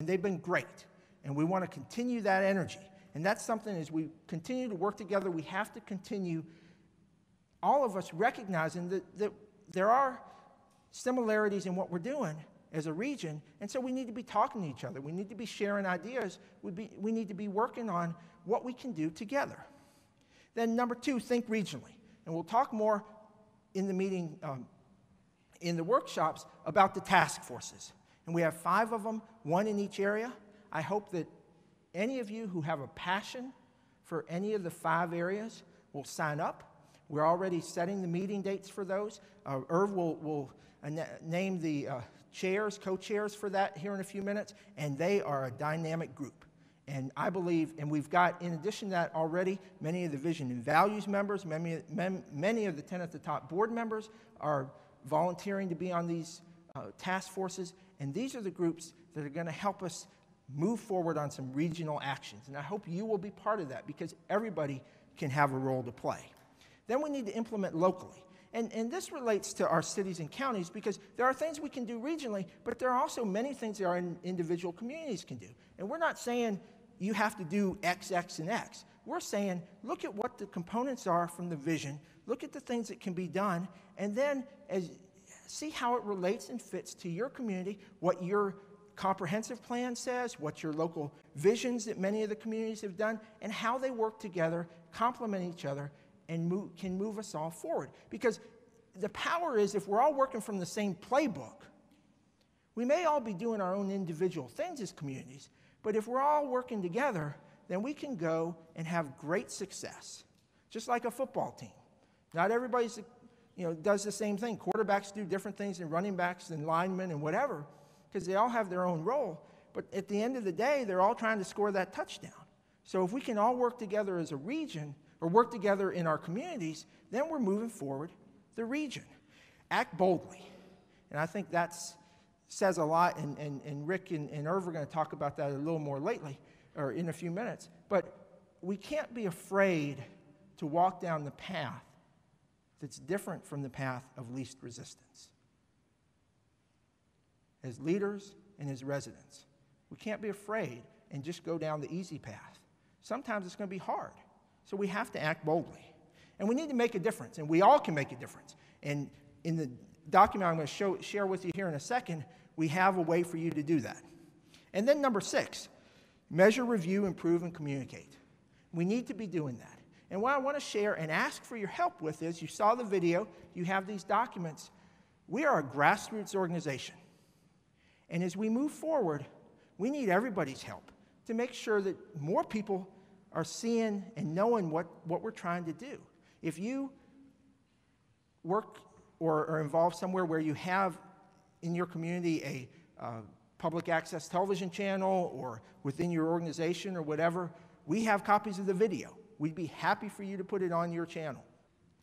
they've been great, and we want to continue that energy. And that's something, as we continue to work together, we have to continue, all of us recognizing that there are similarities in what we're doing as a region, and so we need to be talking to each other. We need to be sharing ideas. We need to be working on what we can do together. Then number 2, think regionally. And we'll talk more in the meeting, in the workshops, about the task forces. And we have 5 of them, 1 in each area. I hope that any of you who have a passion for any of the 5 areas will sign up. We're already setting the meeting dates for those. Irv will name the chairs, co-chairs for that here in a few minutes, and they are a dynamic group. And I believe, and we've got, in addition to that already, many of the Vision and Values members, many of the 10 at the top board members are volunteering to be on these task forces, and these are the groups that are going to help us move forward on some regional actions. And I hope you will be part of that, because everybody can have a role to play. Then we need to implement locally. And this relates to our cities and counties, because there are things we can do regionally, but there are also many things that our individual communities can do. And we're not saying you have to do X, X, and X. We're saying, look at what the components are from the vision, look at the things that can be done, and then see how it relates and fits to your community, what your comprehensive plan says, what your local visions that many of the communities have done, and how they work together, complement each other, and can move us all forward. Because the power is, if we're all working from the same playbook, we may all be doing our own individual things as communities, but if we're all working together, then we can go and have great success, just like a football team. Not everybody does the same thing. Quarterbacks do different things than running backs and linemen and whatever, because they all have their own role. But at the end of the day, they're all trying to score that touchdown. So if we can all work together as a region, or work together in our communities, then we're moving forward the region. Act boldly. And I think that says a lot, and Rick and Irv are going to talk about that a little more lately, or in a few minutes. But we can't be afraid to walk down the path that's different from the path of least resistance. As leaders and as residents, we can't be afraid and just go down the easy path. Sometimes it's going to be hard. So we have to act boldly. And we need to make a difference, and we all can make a difference. And in the document I'm going to share with you here in a second, we have a way for you to do that. And then number 6, measure, review, improve, and communicate. We need to be doing that. And what I want to share and ask for your help with is, you saw the video, you have these documents. We are a grassroots organization. And as we move forward, we need everybody's help to make sure that more people are seeing and knowing what we're trying to do. If you work or are involved somewhere where you have in your community a public access television channel, or within your organization or whatever, we have copies of the video. We'd be happy for you to put it on your channel.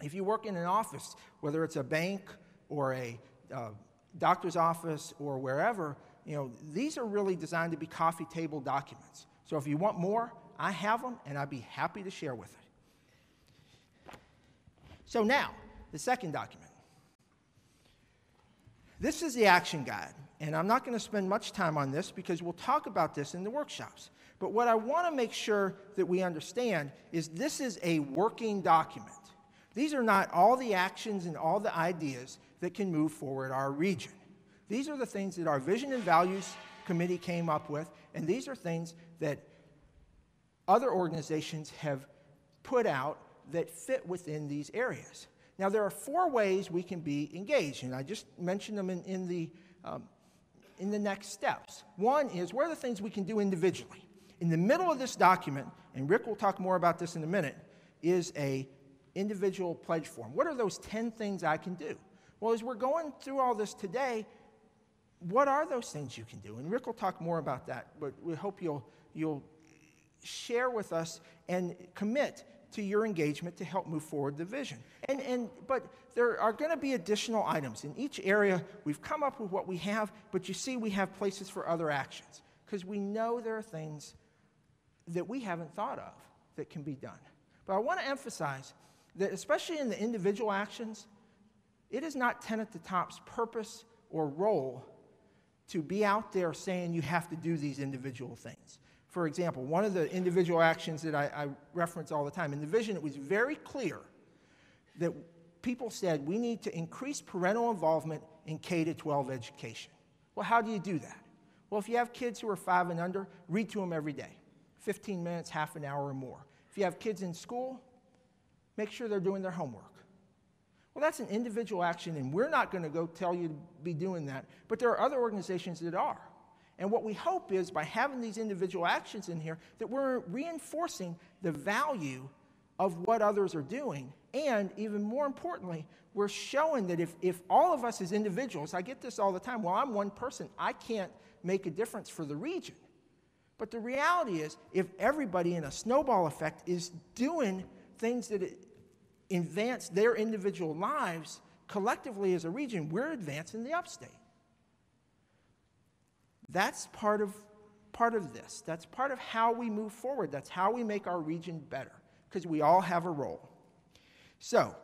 If you work in an office, whether it's a bank or a doctor's office or wherever, these are really designed to be coffee table documents. So if you want more, I have them, and I'd be happy to share with it. So now, the second document. This is the action guide, and I'm not going to spend much time on this because we'll talk about this in the workshops. But what I want to make sure that we understand is this is a working document. These are not all the actions and all the ideas that can move forward our region. These are the things that our Vision and Values Committee came up with, and these are things that other organizations have put out that fit within these areas. Now, there are 4 ways we can be engaged, and I just mentioned them in the next steps. One is, what are the things we can do individually? In the middle of this document, and Rick will talk more about this in a minute, is a individual pledge form. What are those 10 things I can do? Well, as we're going through all this today, what are those things you can do? And Rick will talk more about that, but we hope you'll share with us and commit to your engagement to help move forward the vision. But there are going to be additional items. In each area, we've come up with what we have, but you see we have places for other actions, because we know there are things that we haven't thought of that can be done. But I want to emphasize that, especially in the individual actions, it is not 10 at the top's purpose or role to be out there saying you have to do these individual things. For example, one of the individual actions that I reference all the time, in the vision it was very clear that people said we need to increase parental involvement in K-12 education. Well, how do you do that? Well, if you have kids who are 5 and under, read to them every day, 15 minutes, half an hour or more. If you have kids in school, make sure they're doing their homework. Well, that's an individual action, and we're not going to go tell you to be doing that, but there are other organizations that are. And what we hope is by having these individual actions in here that we're reinforcing the value of what others are doing, and even more importantly, we're showing that if all of us as individuals, I get this all the time, well, I'm one person, I can't make a difference for the region. But the reality is, if everybody in a snowball effect is doing things that advance their individual lives, collectively as a region, we're advancing the Upstate. That's part of this. That's part of how we move forward. That's how we make our region better, because we all have a role. So,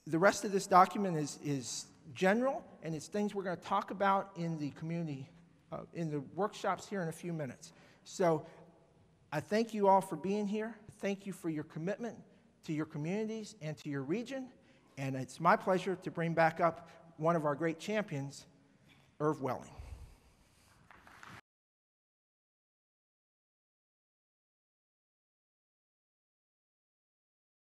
the rest of this document is general, and it's things we're going to talk about in the community, in the workshops here in a few minutes. So, I thank you all for being here. Thank you for your commitment to your communities and to your region, and it's my pleasure to bring back up one of our great champions, Irv Welling.